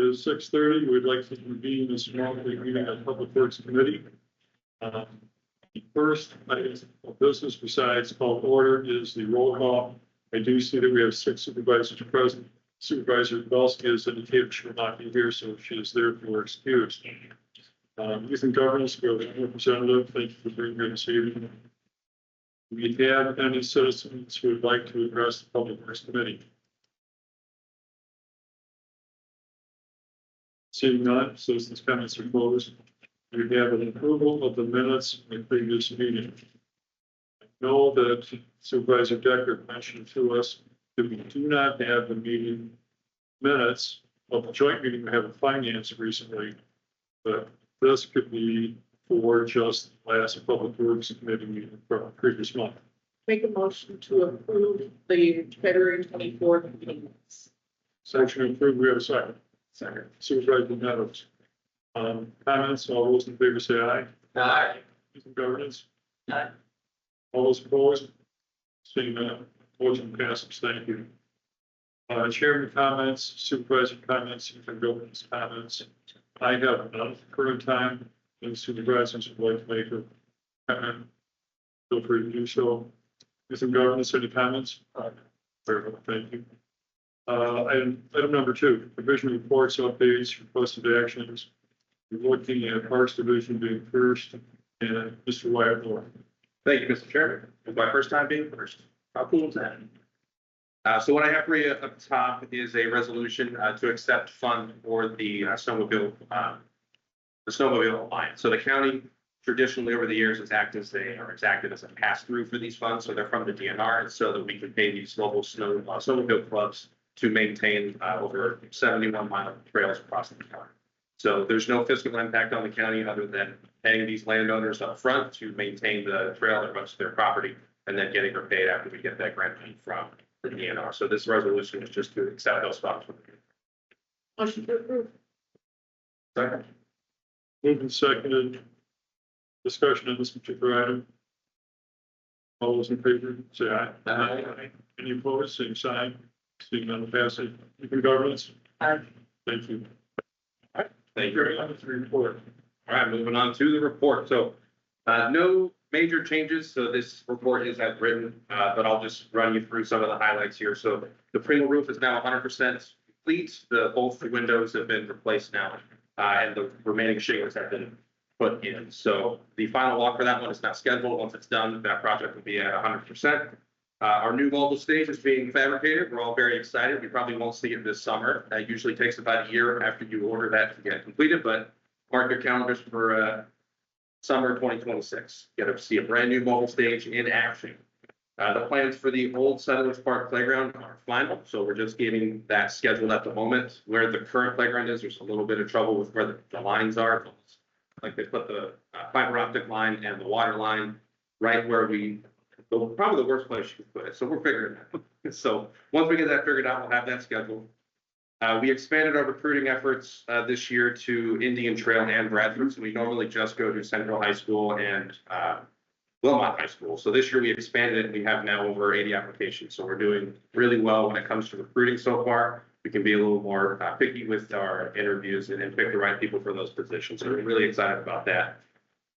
is 6:30. We'd like to convene this monthly meeting of Public Works Committee. First item of business besides call to order is the roll call. I do see that we have 6 supervisors present. Supervisor Belsky has indicated she will not be here, so she is therefore excused. Youth and Governance, we have a representative. Thank you for being here this evening. Do we have any citizens who would like to address the Public Works Committee? Seeing none, citizens' comments are closed. We have an approval of the minutes in the previous meeting. I know that Supervisor Decker mentioned to us that we do not have the meeting minutes of the joint meeting we have in finance recently, but this could be for just the last Public Works Committee meeting from the previous month. Make a motion to approve the February 24th meetings. Section approved. We have a second. Second. Supervisor Meadows. Comments? All those in favor say aye. Aye. Governance. Aye. All those opposed? Seeing none, motion passes. Thank you. Chairman comments, supervisor comments, and governance comments. I have none at the current time. And supervisors would like to make a comment. Feel free to do so. Is there governance, any comments? Very well, thank you. Item number 2, division reports, updates, requested actions. We're looking at Parks Division being first, and Mr. Wyatt Moore. Thank you, Mr. Chairman. It's my first time being first. How cool is that? So what I have for you up top is a resolution to accept fund for the snowmobile alliance. So the county traditionally over the years has acted as a pass-through for these funds. So they're from the DNR, so that we can pay these local snowmobile clubs to maintain over 71-mile trails across the county. So there's no fiscal impact on the county other than paying these landowners up front to maintain the trail that runs to their property and then getting repaid after we get that grant money from the DNR. So this resolution is just to accept those funds. Motion to approve. Second. Moved and seconded. Discussion on this particular item. All those in favor say aye. Aye. Any opposed? Same sign. Seeing none, passage. Youth and Governance. Aye. Thank you. Thank you very much. Report. All right, moving on to the report. So no major changes. So this report is as written, but I'll just run you through some of the highlights here. So the Pringle roof is now 100% complete. Both the windows have been replaced now, and the remaining shingles have been put in. So the final walk for that one is not scheduled. Once it's done, that project will be at 100%. Our new mobile stage is being fabricated. We're all very excited. We probably won't see it this summer. It usually takes about a year after you order that to get completed, but mark your calendars for summer 2026. Get to see a brand new mobile stage in action. The plans for the old Settlers Park playground are final, so we're just getting that scheduled at the moment. Where the current playground is, there's a little bit of trouble with where the lines are. Like they put the fiber optic line and the water line right where probably the worst place you could put it. So we're figuring it out. So once we get that figured out, we'll have that scheduled. We expanded our recruiting efforts this year to Indian Trail and Bradford. So we normally just go to Central High School and Wilmot High School. So this year we expanded it and we have now over 80 applications. So we're doing really well when it comes to recruiting so far. We can be a little more picky with our interviews and pick the right people for those positions. So we're really excited about that.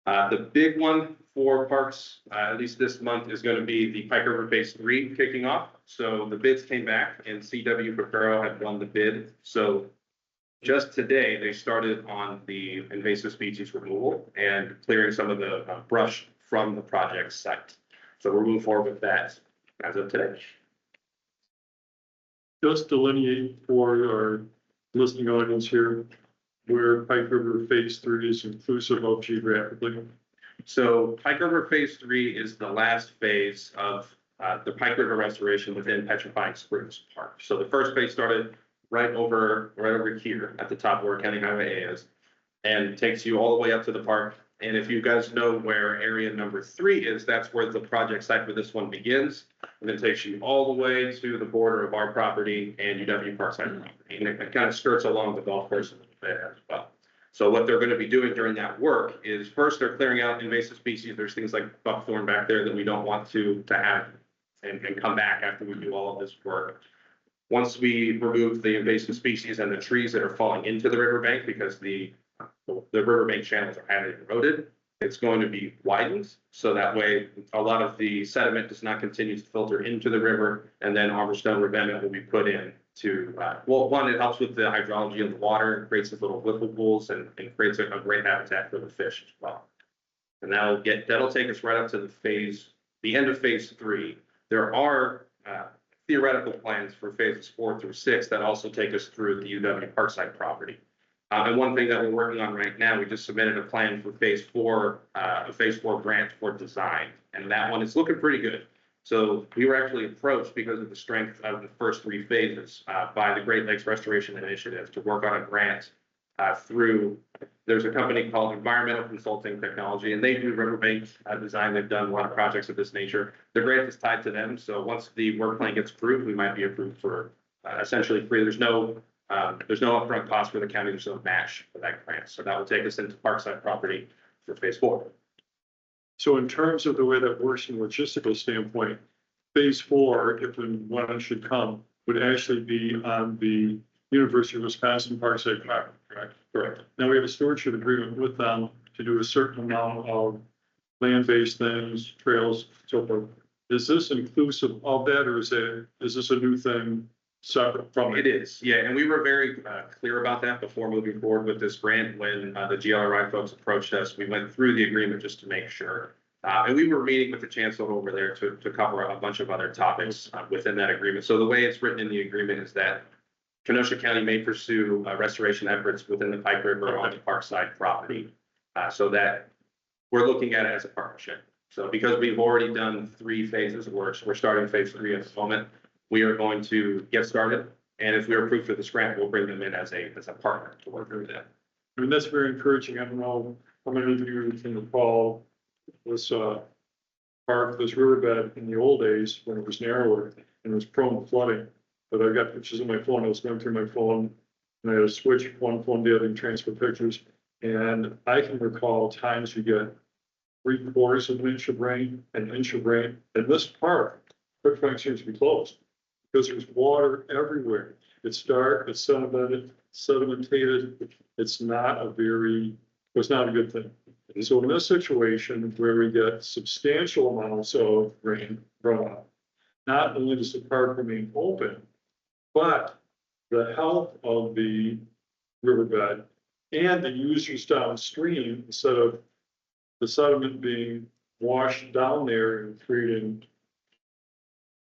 The big one for parks, at least this month, is going to be the Pike River Phase 3 kicking off. So the bids came back and CW Procuro had won the bid. So just today, they started on the invasive species removal and clearing some of the brush from the project site. So we're moving forward with that as of today. Just delineate for our listening audience here where Pike River Phase 3 is inclusive of geographically. So Pike River Phase 3 is the last phase of the Pike River restoration within Petrifying Springs Park. So the first phase started right over here at the top where County Highway A is, and takes you all the way up to the park. And if you guys know where area number 3 is, that's where the project site for this one begins, and then takes you all the way to the border of our property and UW Parkside property. And it kind of skirts along the golf course a little bit as well. So what they're going to be doing during that work is first they're clearing out invasive species. There's things like buckthorn back there that we don't want to have and come back after we do all of this work. Once we remove the invasive species and the trees that are falling into the riverbank, because the riverbank channels are highly eroded, it's going to be widened. So that way, a lot of the sediment does not continue to filter into the river, and then armor stone revetment will be put in to, well, one, it helps with the hydrology of the water, creates these little whiffle pools and creates a great habitat for the fish as well. And that'll take us right up to the end of phase 3. There are theoretical plans for phases 4 through 6 that also take us through the UW Parkside property. And one thing that we're working on right now, we just submitted a plan for phase 4, a phase 4 grant for design, and that one is looking pretty good. So we were actually approached because of the strength of the first 3 phases by the Great Lakes Restoration Initiative to work on a grant through, there's a company called Environmental Consulting Technology, and they do riverbank design. They've done a lot of projects of this nature. The grant is tied to them. So once the work plan gets approved, we might be approved for essentially free. There's no upfront cost for the county. There's no match for that grant. So that will take us into Parkside property for phase 4. So in terms of the way that works from a logistical standpoint, phase 4, if and when it should come, would actually be on the University of Wisconsin Parkside property, correct? Correct. Now we have a stewardship agreement with them to do a certain amount of land-based things, trails, so forth. Is this inclusive of that, or is this a new thing separate from It it? is, yeah, and we were very clear about that before moving forward with this grant. When the GLRI folks approached us, we went through the agreement just to make sure. And we were meeting with the chancellor over there to cover a bunch of other topics within that agreement. So the way it's written in the agreement is that Kenosha County may pursue restoration efforts within the Pike River on the Parkside property. So that we're looking at it as a partnership. So because we've already done 3 phases of work, we're starting phase 3 at the moment. We are going to get started. And if we're approved for this grant, we'll bring them in as a partner to work through that. I mean, that's very encouraging. I don't know how many of you can recall this park, this riverbed in the old days when it was narrower and it was prone to flooding. But I got pictures on my phone. I was going through my phone and I had to switch one phone to the other and transfer pictures. And I can recall times you get 3/4 of an inch of rain, an inch of rain. And this park, quick frank, seems to be closed because there's water everywhere. It's dark, it's sedimentated, it's not a good thing. And so in this situation where we get substantial amounts of rain runoff, not only does the park remain open, but the health of the riverbed and the users downstream, instead of the sediment being washed down there and creating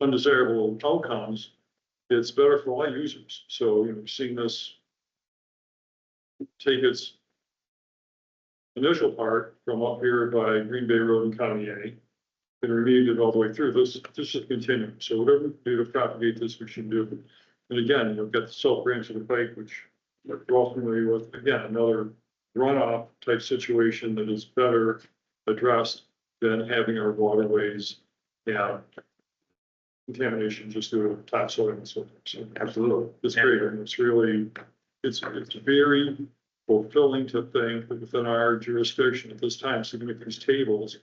undesirable outcomes, it's better for all users. So, we've seen this take its initial part from up here by Green Bay Road and County A and remediate it all the way through. This should continue. So whatever we do to propagate this, we should do. And again, you've got the Salt Branch of the Pike, which we're all familiar with. Again, another runoff type situation that is better addressed than having our waterways have contamination just due to topsoil and so forth. So Absolutely. it's great. And it's really, it's very fulfilling to think that within our jurisdiction at this time, so we make these tables,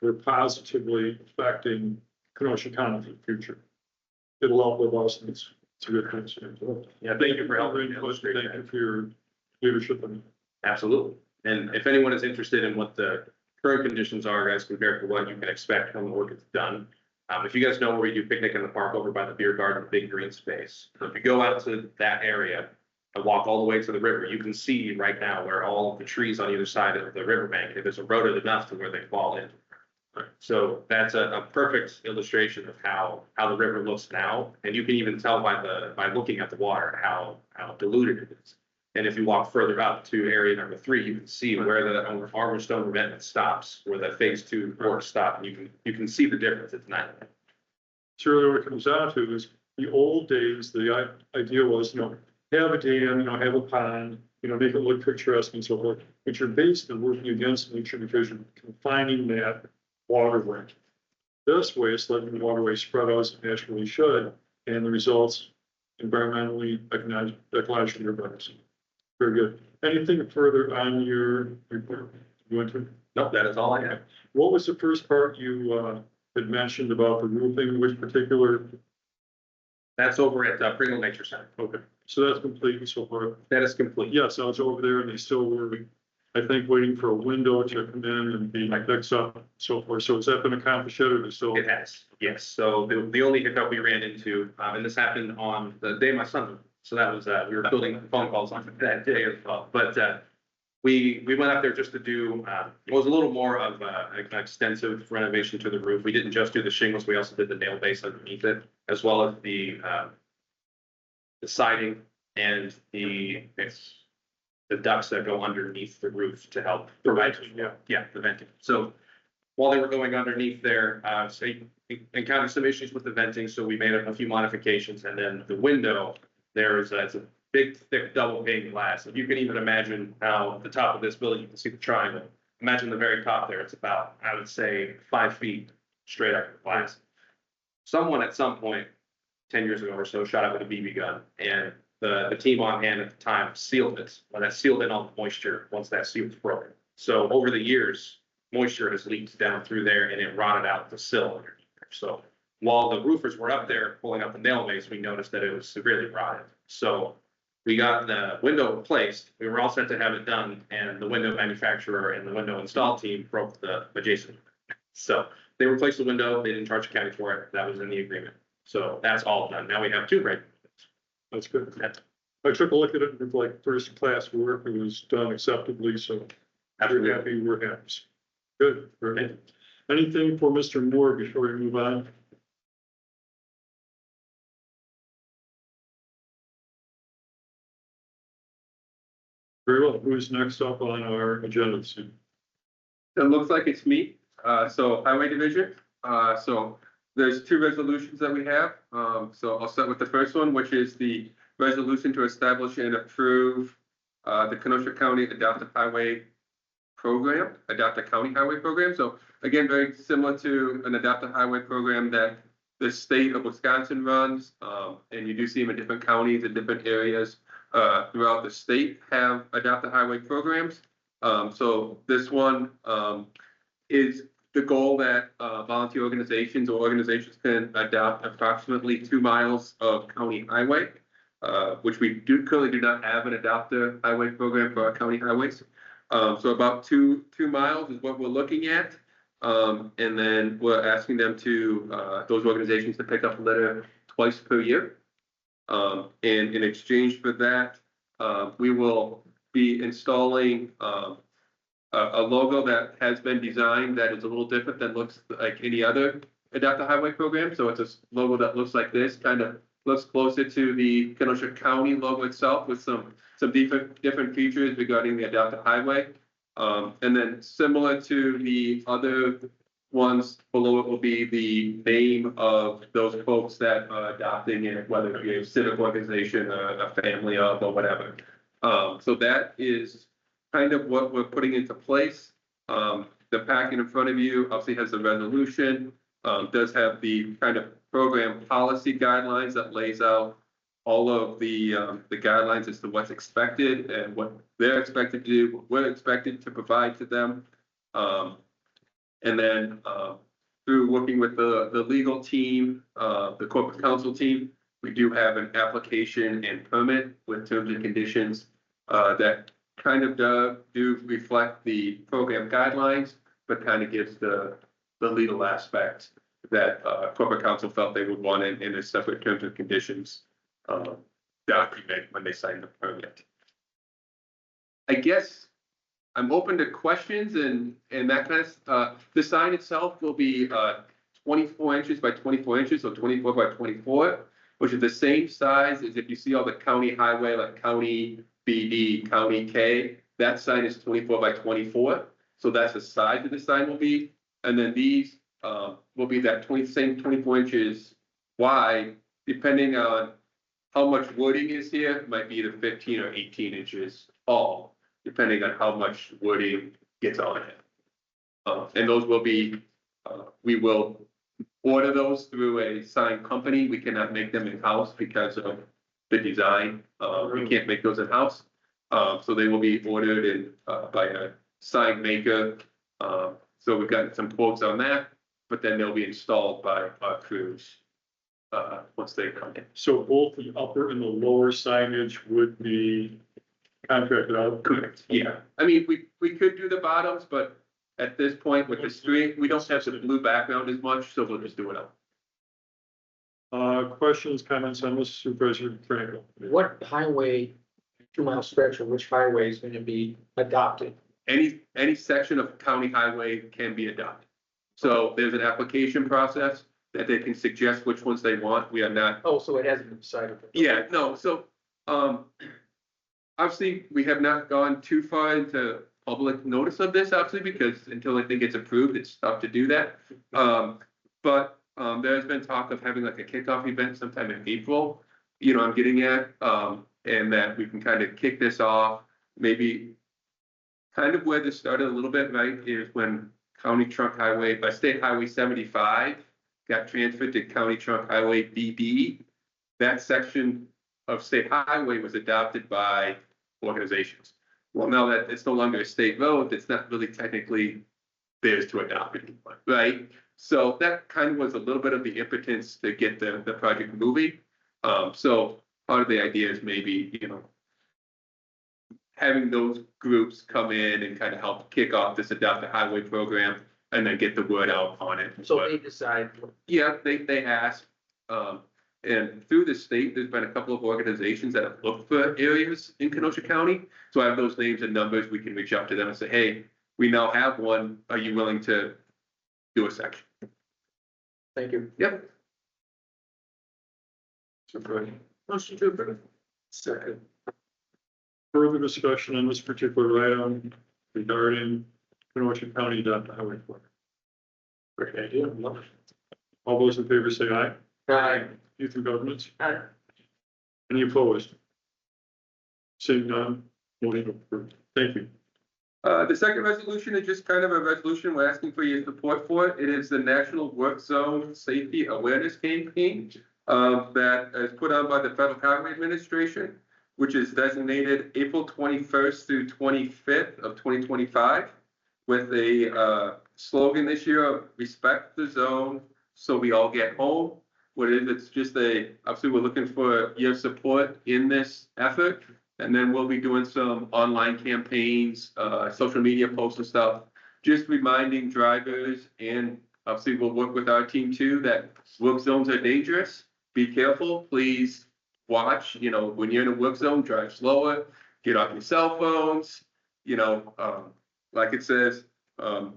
we're positively affecting Kenosha County for the future. It'll help with us, and it's a good thing. Yeah, thank you for helping. Thank you for your leadership. Absolutely. And if anyone is interested in what the current conditions are, guys, compared to what you can expect when the work is done, if you guys know where we do picnic in the park over by the beer garden, big green space. So if you go out to that area and walk all the way to the river, you can see right now where all of the trees on either side of the riverbank, it is eroded enough to where they fall in. So that's a perfect illustration of how the river looks now. And you can even tell by looking at the water how diluted it is. And if you walk further up to area number 3, you can see where the Armor Stone revetment stops, where the phase 2 work stop. And you can see the difference. It's not. So really what it comes down to is the old days, the idea was, have a dam, have a pond, make it look picturesque and so forth. But you're basically working against nature because you're confining that waterway. This way, it's letting the waterway spread out as it naturally should, and the results environmentally, ecologically are better. So, very good. Anything further on your report? You want to? No, that is all I have. What was the first part you had mentioned about the roofing? Which particular That's over at Pringle Nature Center. Okay, so that's complete so far. That is complete. Yes, I was over there and they still were, I think, waiting for a window to come in and be fixed up and so forth. So has that been accomplished yet or is it still? It has, yes. So the only hiccup we ran into, and this happened on the day my son, so that was, we were building phone calls on that day as well. But we went up there just to do, it was a little more of an extensive renovation to the roof. We didn't just do the shingles, we also did the nail base underneath it, as well as the siding and the ducts that go underneath the roof to help provide, the venting. So while they were going underneath there, so we encountered some issues with the venting, so we made a few modifications, and then the window, it's a big, thick, double pane glass. If you can even imagine how the top of this building, you can see the triangle. Imagine the very top there, it's about, I would say, 5 feet straight up of glass. Someone at some point, 10 years ago or so, shot it with a BB gun, and the team on hand at the time sealed it. Well, that sealed in all the moisture once that seal was broken. So over the years, moisture has leaked down through there and it rotted out the sill underneath there. So while the roofers were up there pulling up the nail base, we noticed that it was severely rotted. So we got the window replaced. We were all set to have it done, and the window manufacturer and the window install team broke the adjacent. So they replaced the window. They didn't charge the county for it. That was in the agreement. So that's all done. Now we have 2 brand new windows. That's good. I took a look at it and it's like first class work. It was done acceptably, so we're happy, we're happy. Good. Very good. Anything for Mr. Moore before we move on? Very well. Who's next up on our agenda? It looks like it's me, so Highway Division. So there's 2 resolutions that we have. So I'll start with the first one, which is the resolution to establish and approve the Kenosha County Adaptive Highway Program, Adaptive County Highway Program. So again, very similar to an adaptive highway program that the state of Wisconsin runs, and you do see them in different counties and different areas throughout the state have adaptive highway programs. So this one is the goal that volunteer organizations or organizations can adopt approximately 2 miles of county highway, which we currently do not have an adaptive highway program for our county highways. So about 2 miles is what we're looking at. And then we're asking them to, those organizations to pick up a litter twice per year. And in exchange for that, we will be installing a logo that has been designed that is a little different than looks like any other adaptive highway program. So it's a logo that looks like this, kind of looks closer to the Kenosha County logo itself with some different features regarding the adaptive highway. And then similar to the other ones below it will be the name of those folks that are adopting it, whether it be a civic organization, a family of, or whatever. So that is kind of what we're putting into place. The packet in front of you obviously has the resolution, does have the kind of program policy guidelines that lays out all of the guidelines as to what's expected and what they're expected to do, what we're expected to provide to them. And then through working with the legal team, the corporate counsel team, we do have an application and permit with terms and conditions that kind of do reflect the program guidelines, but kind of gives the legal aspect that corporate counsel felt they would want in a separate terms and conditions document when they sign the permit. I guess I'm open to questions and that kind of, the sign itself will be 24 inches by 24 inches, so 24 by 24, which is the same size as if you see all the county highway, like county BD, county K, that sign is 24 by 24. So that's the size of the sign will be. And then these will be that same 24 inches wide, depending on how much wooding is here, it might be either 15 or 18 inches tall, depending on how much wooding gets on it. And those will be, we will order those through a sign company. We cannot make them in-house because of the design. We can't make those in-house. So they will be ordered by a sign maker. So we've gotten some quotes on that, but then they'll be installed by our crews. once they come in. So both the upper and the lower signage would be contracted out? Correct. Yeah, I mean, we could do the bottoms, but at this point with the street, we don't have the blue background as much, so we'll just do it up. Questions, comments on this, Supervisor Frankel? What highway, 2 mile stretch of which highway is gonna be adopted? Any section of county highway can be adopted. So there's an application process that they can suggest which ones they want. We are not. Oh, so it hasn't been decided. Yeah, no, so, obviously, we have not gone too far into public notice of this, obviously, because until I think it's approved, it's tough to do that. But there's been talk of having like a kickoff event sometime in April, you know, I'm getting at, and that we can kind of kick this off, maybe kind of where this started a little bit, right, is when County Trunk Highway, by State Highway 75, got transferred to County Trunk Highway BB. That section of State Highway was adopted by organizations. Well, now that it's no longer a state road, it's not really technically theirs to adopt anymore, right? So that kind of was a little bit of the impotence to get the project moving. So part of the idea is maybe, you know, having those groups come in and kind of help kick off this Adopt a Highway program and then get the word out on it. So But, they decide, yeah, they ask, and through the state, there's been a couple of organizations that have looked for areas in Kenosha County. So I have those names and numbers. We can reach out to them and say, hey, we now have one. Are you willing to do a section? thank you. Yep. Supervisor. Motion to approve. Second. Further discussion on this particular item regarding Kenosha County Adopt a Highway Plan? Great idea. Love it. All those in favor say aye. Aye. Youth and Governments? Aye. Any opposed? Seeing none, motion approved. Thank you. The second resolution is just kind of a resolution. We're asking for your support for it. It is the National Work Zone Safety Awareness Campaign that is put on by the Federal Highway Administration, which is designated April 21st through 25th of 2025, with a slogan this year of respect the zone so we all get home. What it is, it's just obviously we're looking for your support in this effort. And then we'll be doing some online campaigns, social media posts and stuff, just reminding drivers, and obviously we'll work with our team too, that work zones are dangerous. Be careful, please watch, you know, when you're in a work zone, drive slower, get off your cell phones, you know, like it says,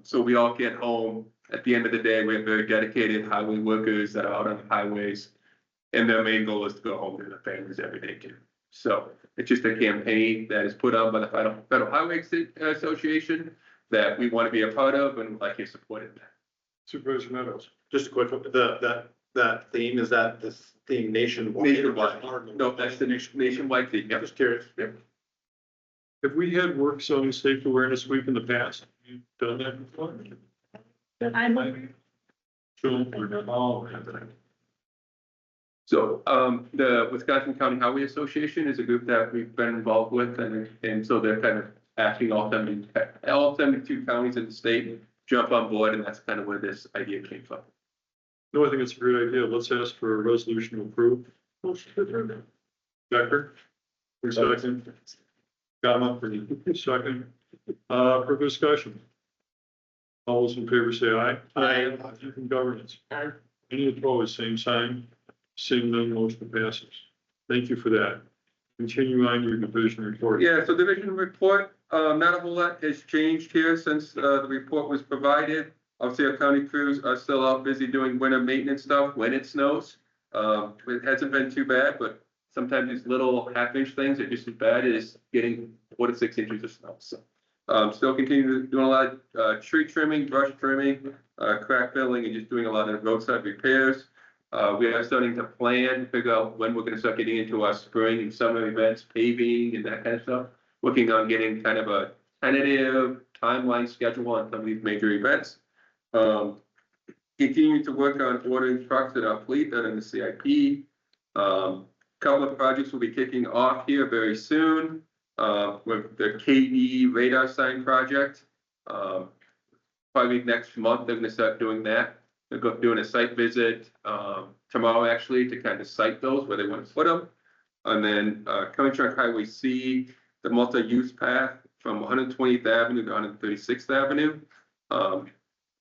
so we all get home. At the end of the day, we have very dedicated highway workers that are out on the highways, and their main goal is to go home to their families every day too. So it's just a campaign that is put on by the Federal Highway Association that we want to be a part of, and like your support in that. Supervisor Meadows? Just a quick, that theme, is that this theme nationwide? Nationwide. No, that's the nationwide thing. Yep. Just curious. Yep. Have we had work zone safety awareness week in the past? Have you done that before? I'm Sure. So, the Wisconsin County Highway Association is a group that we've been involved with, and so they're kind of asking all 72 counties in the state jump on board, and that's kind of where this idea came from. No, I think it's a great idea. Let's ask for a resolution to approve. motion to approve. Becker? For second. Gama for second. For discussion. All those in favor say aye. Aye. Youth and Governance? Aye. Any opposed, same sign. Seeing none, motion passes. Thank you for that. Continue on your division report. Yeah, so division report, not a whole lot has changed here since the report was provided. Obviously, our county crews are still out busy doing winter maintenance stuff when it snows. It hasn't been too bad, but sometimes these little half-inch things are just as bad as getting 4 to 6 inches of snow. So still continue doing a lot of tree trimming, brush trimming, crack filling, and just doing a lot of roadside repairs. We are starting to plan to figure out when we're going to start getting into our spring and summer events, paving and that kind of stuff. Working on getting kind of a tentative timeline schedule on some of these major events. Continuing to work on ordering trucks in our fleet that are in the CIP. Couple of projects will be kicking off here very soon with the KD radar sign project. Probably next month, they're going to start doing that. They're doing a site visit, tomorrow actually to kind of site those where they want to put them. And then, County Trunk Highway C, the multi-use path from 120th Avenue to 136th Avenue.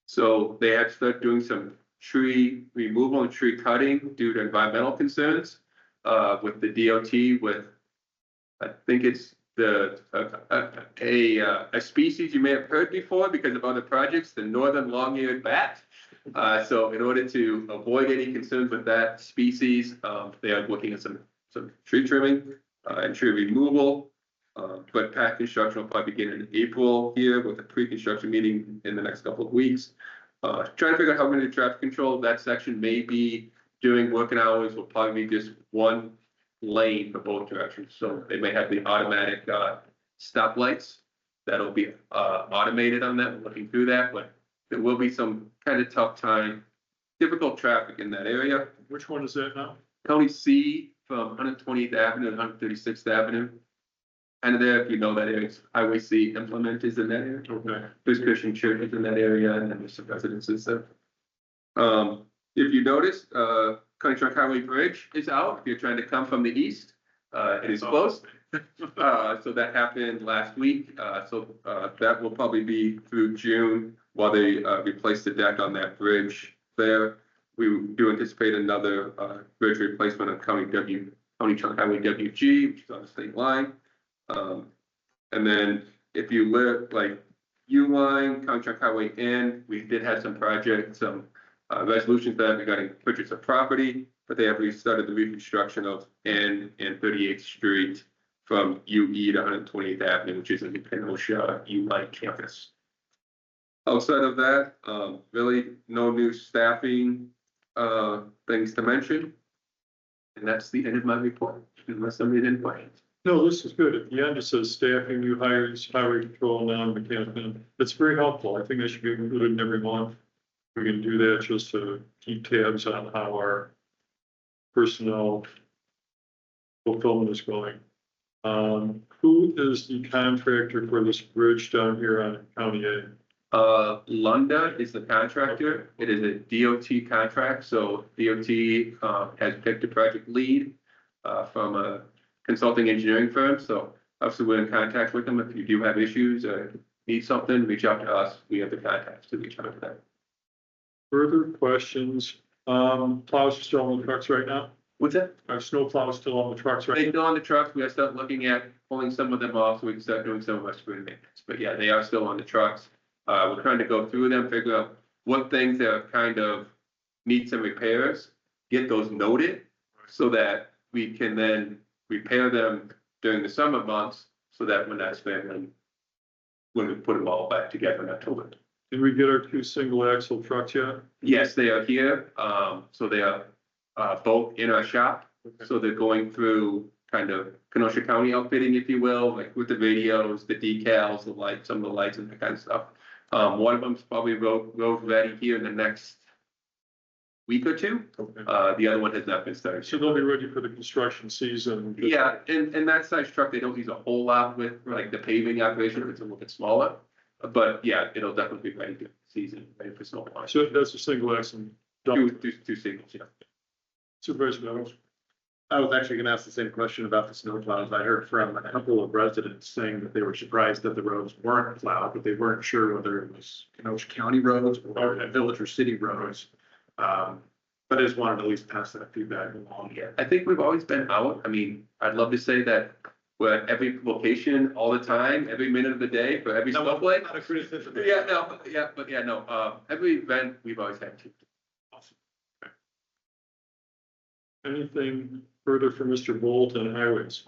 So they had to start doing some tree removal and tree cutting due to environmental concerns, with the DOT with, I think it's a species you may have heard before because of other projects, the northern long-eared bat. So in order to avoid any concerns with that species, they are looking at some tree trimming, and tree removal. But path construction will probably begin in April here with a pre-construction meeting in the next couple of weeks. Trying to figure out how we're gonna do traffic control. That section may be during working hours, will probably be just one lane for both directions. So they may have the automatic, stoplights that'll be, automated on that, looking through that, but there will be some kind of tough time, difficult traffic in that area. Which one is that now? County C from 120th Avenue to 136th Avenue. And there, if you know that area, Highway C implement is in that area. Okay. There's Christian churches in that area and then there's some residences there. If you notice, County Trunk Highway Bridge is out. If you're trying to come from the east, it is closed. So that happened last week. That will probably be through June while they, replace the deck on that bridge there. We do anticipate another, bridge replacement on County Trunk Highway WG, which is on the state line. And then if you live like U-Line, County Trunk Highway N, we did have some projects, some resolutions that regarding purchase of property, but they have restarted the reconstruction of N and 38th Street from UE to 128th Avenue, which is in the Kenosha U-Line campus. Outside of that, really no new staffing things to mention. And that's the end of my report, unless somebody didn't question. No, this is good. At the end, it says staffing, new hires, highway patrol, non-mechanical. It's very helpful. I think that should be included in every month. We can do that just to keep tabs on how our personnel fulfillment is going. Who is the contractor for this bridge down here on County A? Lunda is the contractor. It is a DOT contract, so DOT has picked a project lead from a consulting engineering firm. So obviously we're in contact with them. If you do have issues or need something, reach out to us. We have the contacts to reach out to them. Further questions? Plows are still on the trucks right now? What's that? Are snow plows still on the trucks right They now? still on the trucks. We are still looking at pulling some of them off so we can start doing some of our spring maintenance. But yeah, they are still on the trucks. We're trying to go through them, figure out what things that kind of need some repairs, get those noted so that we can then repair them during the summer months so that when that's when we put them all back together in October. Did we get our 2 single axle trucks yet? Yes, they are here. So they are both in our shop. So they're going through kind of Kenosha County outfitting, if you will, like with the radios, the decals, the lights, some of the lights and that kind of stuff. One of them's probably road ready here in the next week or two. Okay. The other one has not been started. So they'll be ready for the construction season? Yeah, and that size truck, they don't use a whole lot with like the paving operation, it's a little bit smaller. But yeah, it'll definitely be ready for season, ready for snow plowing. So that's a single axle dump. Two singles, yeah. Supervisor Meadows? I was actually gonna ask the same question about the snow plows. I heard from a couple of residents saying that they were surprised that the roads weren't plowed, but they weren't sure whether it was Kenosha County roads or village or city roads. But I just wanted to at least pass that feedback along. Yeah, I think we've always been out. I mean, I'd love to say that we're at every location all the time, every minute of the day for every snowflake. Not a criticism. Yeah, no, yeah, but yeah, no, every event we've always had to. Awesome. Okay. Anything further from Mr. Bolt on highways?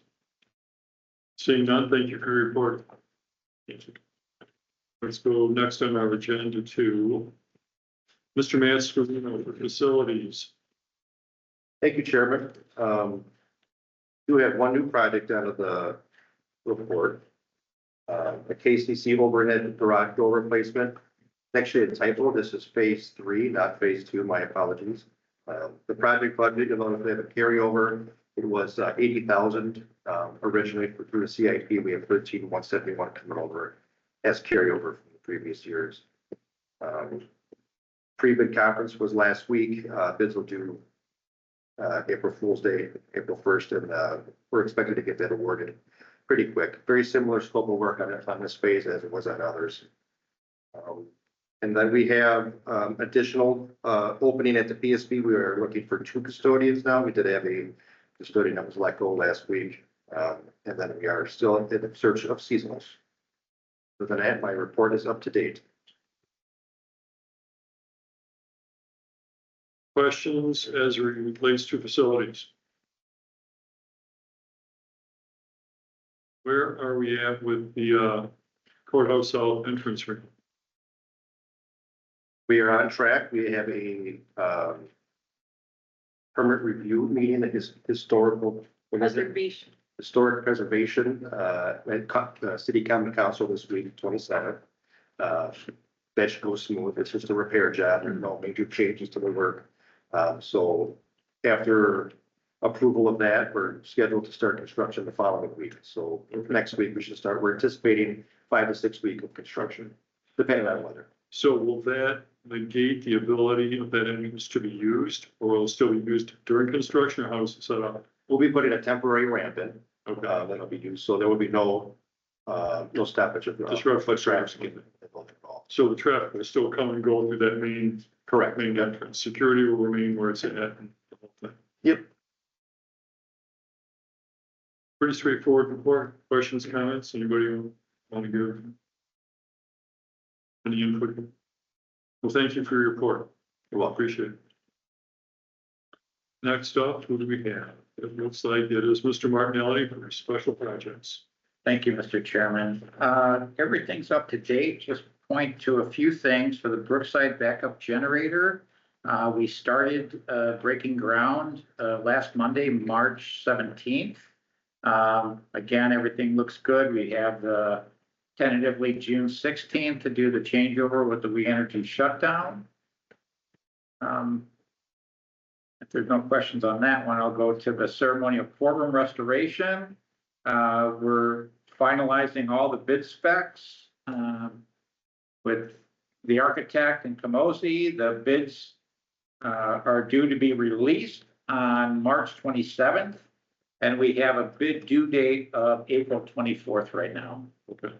Seeing none, thank you for your report. Let's go next on our agenda to Mr. Mascarino for facilities. Thank you, Chairman. Do have one new project out of the report. The KCC overhead garage door replacement. Actually a typo, this is phase 3, not phase 2, my apologies. The project budget, as long as we have a carryover, it was 80,000 originally through the CIP. We have 13,171 coming over as carryover from the previous years. Pre-bid conference was last week. Bids will do April Fool's Day, April 1st, and we're expected to get that awarded pretty quick. Very similar scope of work on this phase as it was on others. And then we have additional opening at the PSB. We are looking for 2 custodians now. We did have a custodian that was let go last week. And then we are still in the search of seasonals. Other than that, my report is up to date. Questions as it relates to facilities? Where are we at with the courthouse south entrance ring? We are on track. We have a permit review meeting that is historical. What is it? Preservation. Historic preservation, at City Common Council this week, 27th. That should go smooth. It's just a repair job. There's no major changes to the work. So after approval of that, we're scheduled to start construction the following week. So next week we should start. We're anticipating 5 to 6 weeks of construction, depending on weather. So will that negate the ability of that entrance to be used, or will it still be used during construction, or how is it set up? We'll be putting a temporary ramp in, Okay, that'll be used. So there will be no stoppage of. Just reflex traffic. so the traffic will still come and go through that Correct. main entrance. Security will remain where it's at. And the whole thing. Yep. Pretty straightforward report. Questions, comments? Anybody want to give any input? Well, thank you for your report. Well, appreciate it. Next up, who do we have? It looks like it is Mr. Martinelli for special projects. Thank you, Mr. Chairman. Everything's up to date. Just point to a few things for the Brookside backup generator. We started breaking ground last Monday, March 17th. Again, everything looks good. We have tentatively June 16th to do the changeover with the We Energy shutdown. If there's no questions on that one, I'll go to the ceremonial courtroom restoration. We're finalizing all the bid specs with the architect and Camozzi. The bids are due to be released on March 27th, and we have a bid due date of April 24th right now. Okay.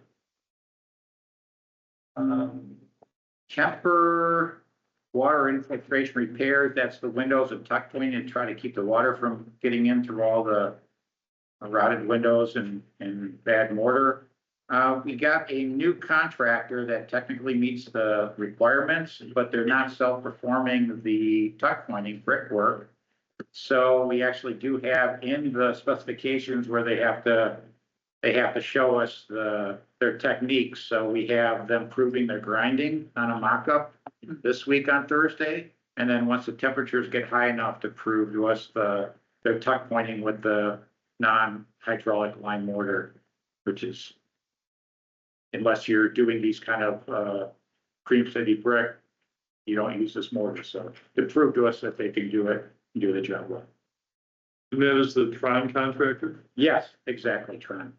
Kemper water infiltration repairs, that's the windows and tuck pointing and try to keep the water from getting in through all the rotted windows and bad mortar. We got a new contractor that technically meets the requirements, but they're not self-performing the tuck pointing brickwork. So we actually do have in the specifications where they have to show us their techniques. So we have them proving their grinding on a mock-up this week on Thursday. And then once the temperatures get high enough to prove to us their tuck pointing with the non-hydraulic lime mortar, which is, unless you're doing these kind of Cream City brick, you don't use this mortar. So to prove to us that they can do it, do the job well. And that is the Tron contractor? Yes, exactly, Trent.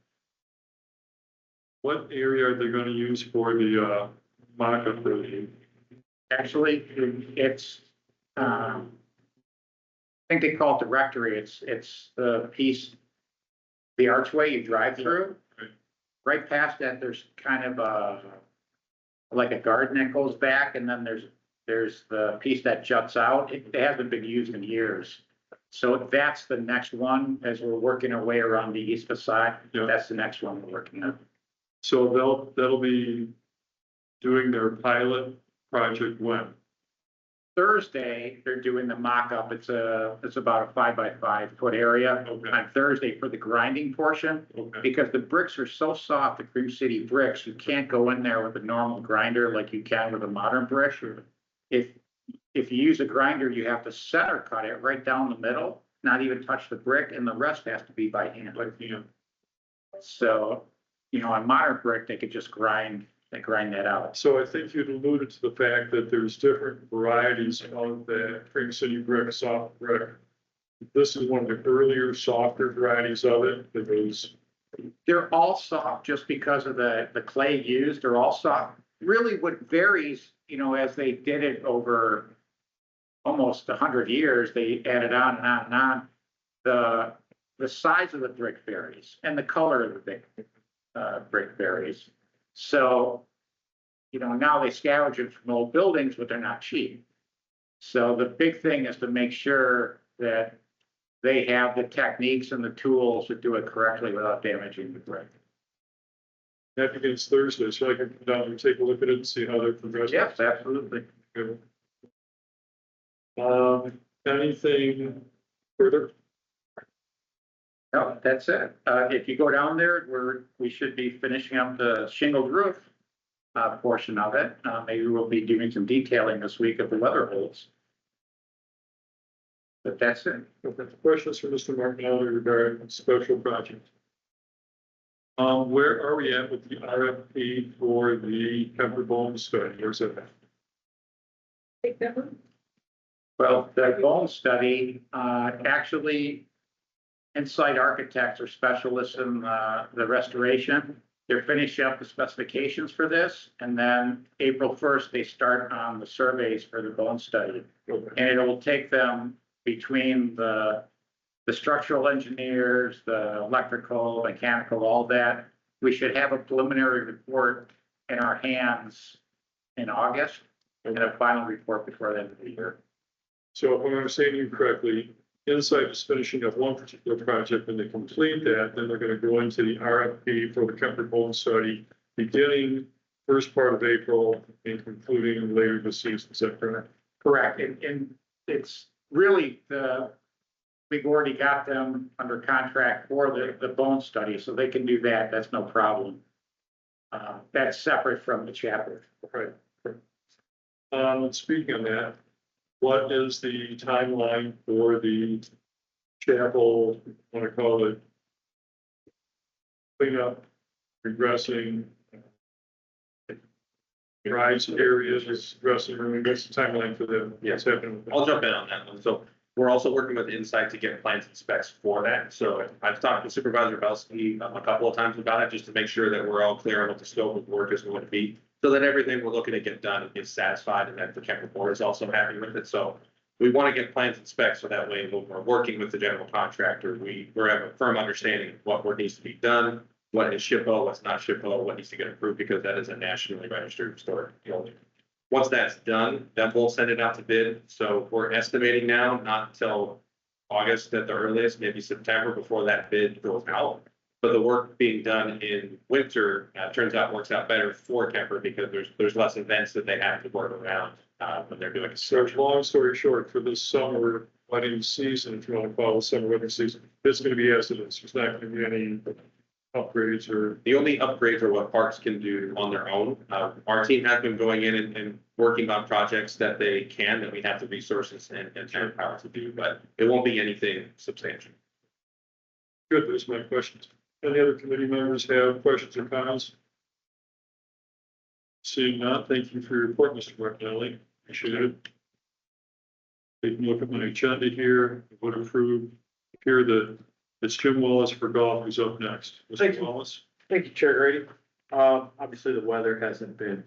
What area are they going to use for the mock-up? Actually, it's, I think they call it the rectory. It's the piece, the archway you drive through. Right. Right past that, there's kind of like a garden that goes back, and then there's the piece that juts out. It hasn't been used in years. So that's the next one as we're working our way around the east facade. Yeah. That's the next one we're working on. So that'll be doing their pilot project when? Thursday, they're doing the mock-up. It's about a 5 by 5 foot area Okay. on Thursday for the grinding portion. Okay. Because the bricks are so soft, the Cream City bricks, you can't go in there with a normal grinder like you can with a modern brick. If you use a grinder, you have to center cut it right down the middle, not even touch the brick, and the rest has to be by hand. Like, you know, So, on modern brick, they could just grind that out. so I think you'd alluded to the fact that there's different varieties of the Cream City brick, soft brick. This is one of the earlier softer varieties of it that was, They're all soft just because of the clay used. They're all soft. really what varies, as they did it over almost 100 years, they added on and on and on. The size of the brick varies and the color of the brick varies. So, now they scavenge it from old buildings, but they're not cheap. So the big thing is to make sure that they have the techniques and the tools to do it correctly without damaging the brick. That begins Thursday, so I can come down and take a look at it and see how they're progressing. Yes, absolutely. Good. Anything further? No, that's it. If you go down there, we should be finishing up the shingled roof portion of it. Maybe we'll be doing some detailing this week if the weather holds. But that's it. Questions for Mr. Martinelli regarding special project? Where are we at with the RFP for the Kemper Bone study? Where's that at? Take that one. Well, the bone study, actually, Insight Architects are specialists in the restoration. They're finishing up the specifications for this, and then April 1st, they start on the surveys for the bone study. And it will take them between the structural engineers, the electrical, mechanical, all that. We should have a preliminary report in our hands in August and a final report before the end of the year. So if I'm understanding you correctly, Insight is finishing up one particular project. When they complete that, then they're going to go into the RFP for the Kemper Bone study, beginning first part of April and concluding later this season. Is that correct? Correct. And it's really we've already got them under contract for the bone study, so they can do that. That's no problem. That's separate from the chapter. Right. Speaking of that, what is the timeline for the chapel, I want to call it cleanup, regressing, rise areas, dressing room? What's the timeline for them? What's happening with that? I'll jump in on that one. So we're also working with Insight to get plans and specs for that. So I've talked to Supervisor Belsky a couple of times about it, just to make sure that we're all clear on what the scope of work is going to be, so that everything we're looking to get done is satisfied and that the Kemper board is also happy with it. So we want to get plans and specs, so that way when we're working with the general contractor, we have a firm understanding of what work needs to be done, what is SHPO, what's not SHPO, what needs to get approved, because that is a nationally registered historic building. Once that's done, then we'll send it out to bid. So we're estimating now, not until August at the earliest, maybe September, before that bid goes out. But the work being done in winter turns out works out better for Kemper, because there's less events that they have to work around when they're doing So construction. long story short, for this summer wedding season, if you want to call it summer wedding season, it's going to be as it is. There's not going to be any upgrades or. The only upgrades are what parks can do on their own. Our team has been going in and working on projects that they can, that we have the resources and manpower to do, but it won't be anything substantial. Good, those are my questions. Any other committee members have questions or comments? Seeing none, thank you for your report, Mr. Martinelli. Appreciate it. Taking a look at my agenda here, would approve here that it's Jim Wallace for golf who's up next. Thank Mr. you. Wallace. Thank you, Chair Grady. Obviously, the weather hasn't been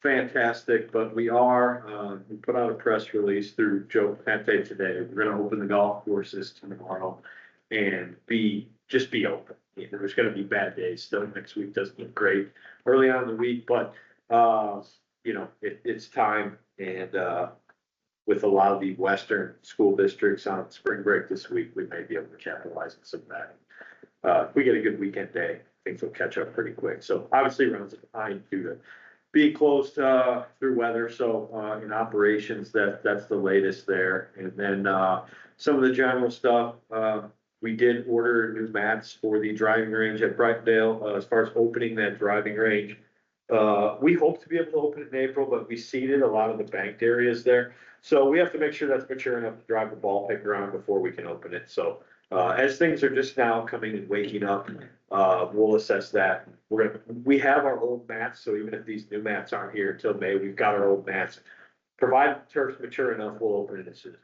fantastic, but we put out a press release through Joe Pente today. We're gonna open the golf courses tomorrow and just be open. There's gonna be bad days still. Next week doesn't look great early on in the week, but, it's time. And, with a lot of the western school districts on spring break this week, we may be able to capitalize on some of that. If we get a good weekend day, things will catch up pretty quick. So obviously runs behind due to being closed through weather. So in operations, that's the latest there. And then some of the general stuff, we did order new mats for the driving range at Brightdale. As far as opening that driving range, we hope to be able to open it in April, but we seeded a lot of the banked areas there. So we have to make sure that's mature enough to drive the ball picker on before we can open it. So as things are just now coming and waking up, we'll assess that. We have our old mats, so even if these new mats aren't here until May, we've got our old mats. Provided the turf's mature enough, we'll open it as soon as.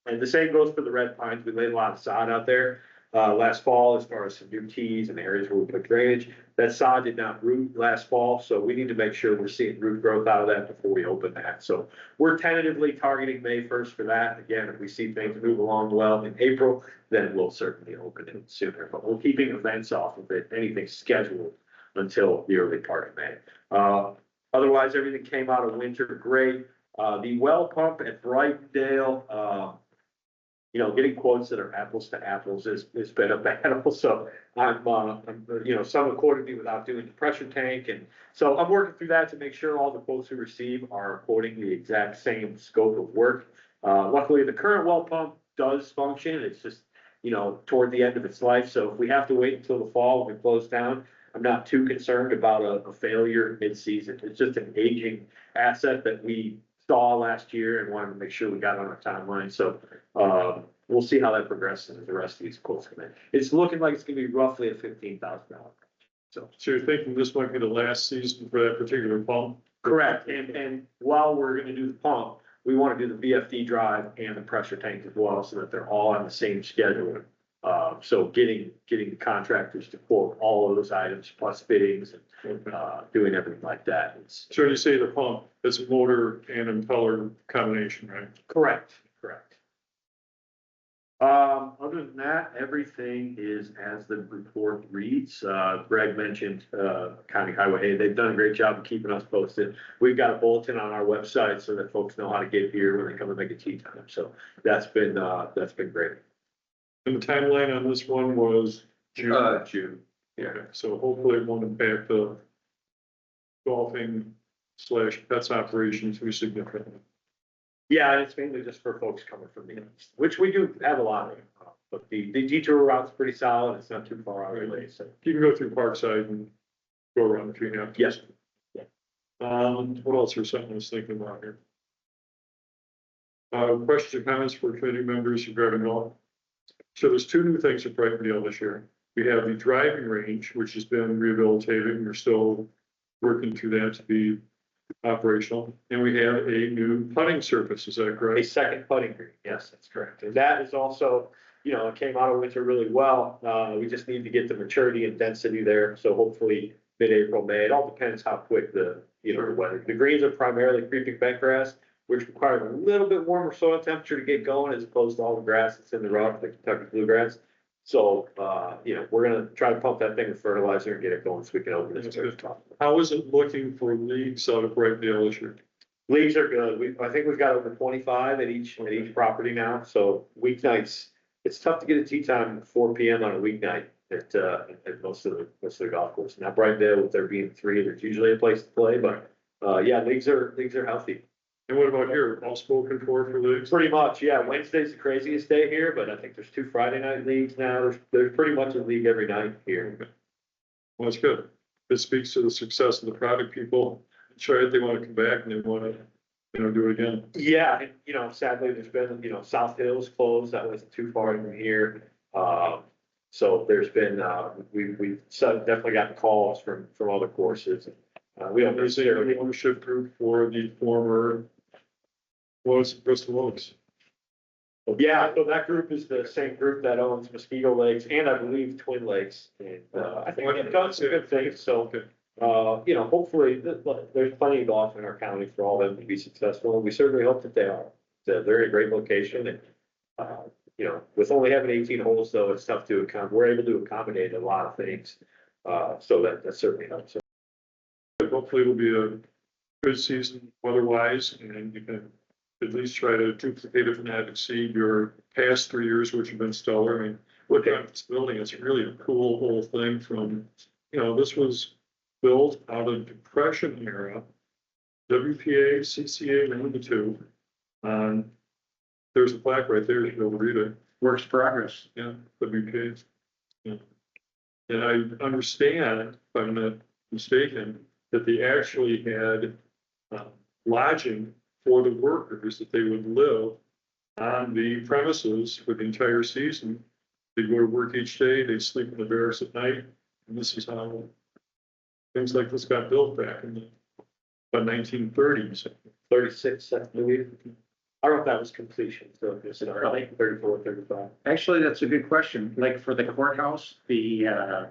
And the same goes for the red pines. We laid a lot of sod out there. last fall as far as some new tees and areas where we put drainage. That sod did not root last fall, so we need to make sure we're seeing root growth out of that before we open that. So we're tentatively targeting May 1st for that. Again, if we see things move along well in April, then we'll certainly open it sooner. But we're keeping events off of it, anything scheduled until the early part of May. Otherwise, everything came out of winter great. The well pump at Brightdale, you know, getting quotes that are apples to apples has been a battle. So I'm, you know, some have quoted me without doing the pressure tank. And so I'm working through that to make sure all the quotes we receive are quoting the exact same scope of work. Luckily, the current well pump does function. It's just, you know, toward the end of its life. So if we have to wait until the fall when we close down, I'm not too concerned about a failure mid-season. It's just an aging asset that we saw last year and wanted to make sure we got on our timeline. So we'll see how that progresses as the rest of these quotes come in. It's looking like it's gonna be roughly a $15,000. So you're thinking this might be the last season for that particular pump? Correct. And while we're gonna do the pump, we want to do the VFD drive and the pressure tank as well, so that they're all on the same schedule. So getting the contractors to quote all of those items plus fittings and doing everything like that. It's So you say the pump, it's a motor and impeller combination, right? correct. Other than that, everything is as the report reads. Greg mentioned, County Highway, hey, they've done a great job of keeping us posted. We've got a bulletin on our website so that folks know how to get here when they come and make a tea time. So that's been great. And the timeline on this one was June. June. Okay, so hopefully it won't impact the golfing / pets operations too significantly. Yeah, and it's mainly just for folks coming from the east, which we do have a lot of. But the detour route's pretty solid. It's not too far out really, so. You can go through Parkside and go around the 3.5. Yes. What else was something I was thinking about here? Questions or comments for committee members regarding golf? So there's two new things at Brightendale this year. We have the driving range, which has been rehabilitated, and we're still working through that to be operational. And we have a new putting surface, is that A correct? second putting green, yes, that's correct. And that is also, you know, it came out of winter really well. We just need to get the maturity and density there. So hopefully mid-April, May, it all depends how quick the weather. The greens are primarily creeping bent grass, which requires a little bit warmer soil temperature to get going as opposed to all the grass that's in the rough, the Kentucky bluegrass. So, we're gonna try to pump that thing with fertilizer and get it going so we can open this. How is it looking for leagues out of Brightendale this year? Leagues are good. I think we've got over 25 at each property now. So weeknights, it's tough to get a tee time at 4 PM on a weeknight at most of the golf courses. Now Brightendale, with there being 3, there's usually a place to play, but, leagues are healthy. And what about here? All spoken for leagues? Pretty much, yeah. Wednesday's the craziest day here, but I think there's 2 Friday night leagues now. There's pretty much a league every night here. Well, that's good. It speaks to the success of the product. People try it, they want to come back and they want to, do it again. Yeah, and, sadly, there's been, South Hills closed. That wasn't too far from here. So there's been, we've definitely gotten calls from other courses. We don't There's a necessarily. ownership group for the former Bristol Oaks. Yeah, so that group is the same group that owns Mosquito Lakes and I believe Twin Lakes. And, I think they've done some good things. So, Okay. hopefully there's plenty of golf in our county for all of them to be successful. And we certainly hope that they are. They're in a great location and, with only having 18 holes though, it's tough to we're able to accommodate a lot of things. So that certainly helps. Hopefully it'll be a good season weather-wise, and you can at least try to duplicate it and not exceed your past 3 years, which have been stellar. I mean, looking at this building, it's really a cool whole thing from, this was built out of Depression era, WPA, CCA, #2. There's a plaque right there, you can go read it. Works progress. Yeah, WPA. Yeah. And I understand, if I'm not mistaken, that they actually had lodging for the workers, that they would live on the premises for the entire season. They'd go to work each day, they'd sleep in the barracks at night, and this is how things like this got built back in the 1930s. 36, I believe. I don't know if that was completion, so it's an early 34, 35. Actually, that's a good question. Like for the courthouse, the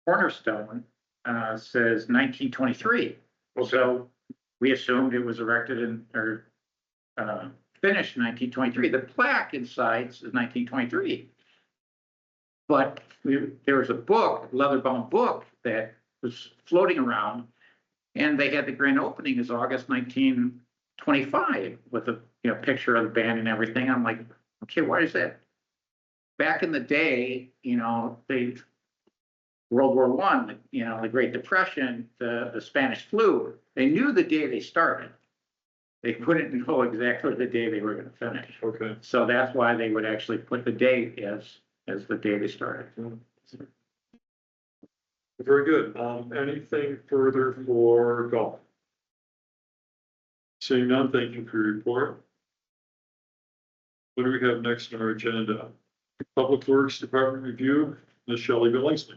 cornerstone says 1923. So we assumed it was erected or finished in 1923. The plaque inside says 1923. But there was a book, leather-bound book that was floating around, and they had the grand opening as August 1925 with a picture of the band and everything. I'm like, okay, why is that? Back in the day, World War I, the Great Depression, the Spanish flu, they knew the day they started. They couldn't know exactly the day they were going to finish. Okay. So that's why they would actually put the date as the day they started. Very good. Anything further for golf? Seeing none, thank you for your report. What do we have next on our agenda? Public Works Department review, Ms. Shelley Billingsley.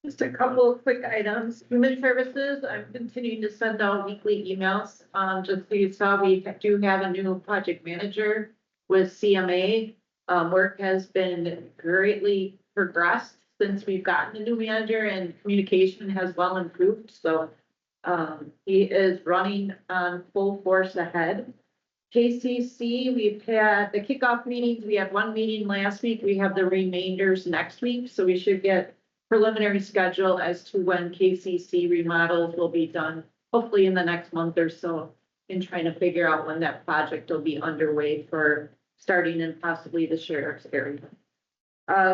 Just a couple of quick items. Human Services, I'm continuing to send out weekly emails. Just so you saw, we do have a new project manager with CMA. Work has been greatly progressed since we've gotten a new manager, and communication has well improved. So he is running on full force ahead. KCC, we've had the kickoff meetings. We had one meeting last week. We have the remainders next week. So we should get preliminary schedule as to when KCC remodels will be done, hopefully in the next month or so, in trying to figure out when that project will be underway for starting in possibly the sheriff's area.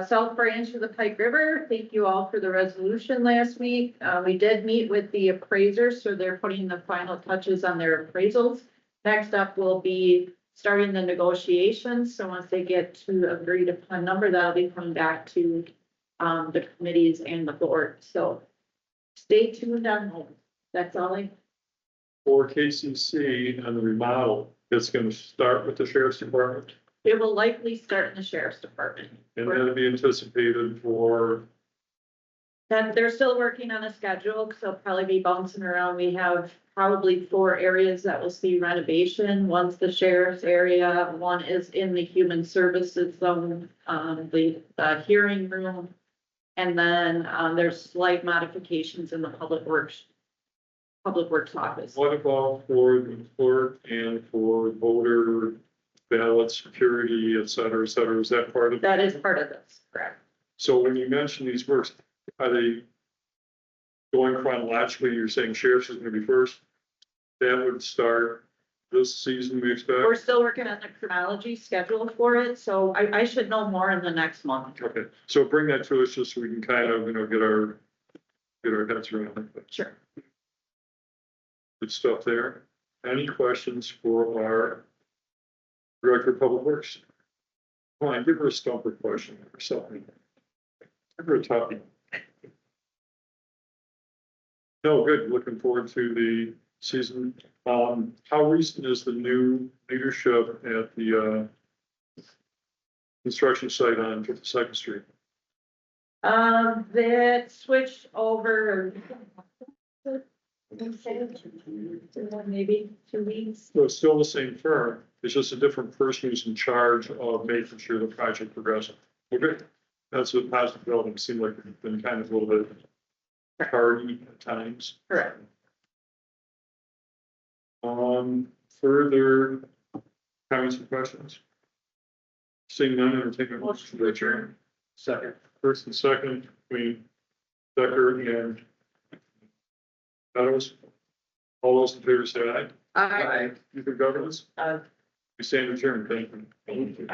South Branch of the Pike River, thank you all for the resolution last week. We did meet with the appraisers, so they're putting the final touches on their appraisals. Next up will be starting the negotiations. So once they get to agreed upon number, that'll be coming back to the committees and the board. So stay tuned on those. That's all I. For KCC and the remodel, it's going to start with the sheriff's department, It will likely start in the sheriff's department. and then be anticipated for, Then they're still working on a schedule, so probably be bouncing around. We have probably 4 areas that will see renovation. One's the sheriff's area, one is in the human services zone, the hearing room. And then, there's slight modifications in the public works office. what about for the clerk and for voter ballot security, et cetera, is that part of it? That is part of this, correct? So when you mention these works, are they going chronologically? You're saying sheriff's is gonna be first? That would start this season, we expect? We're still working on the chronology schedule for it, so I should know more in the next month. Okay, so bring that to us just so we can kind of, get our heads around it. Sure. Good stuff there. Any questions for our Director of Public Works? Come on, give her a stumper question or something. Give her a topic. No, good. Looking forward to the season. How recent is the new leadership at the construction site on 52nd Street? That switched over. Maybe 2 weeks. So it's still the same firm. It's just a different person who's in charge of making sure the project progresses. Okay, that's a positive development. Seemed like it's been kind of a little bit tardy at times. Correct. Further comments and questions? Seeing none, entertain a motion to adjourn. Second. First and second between Becker and Meadows. All those in favor say aye. Aye. You can govern us. Aye. We stand adjourned. Thank you.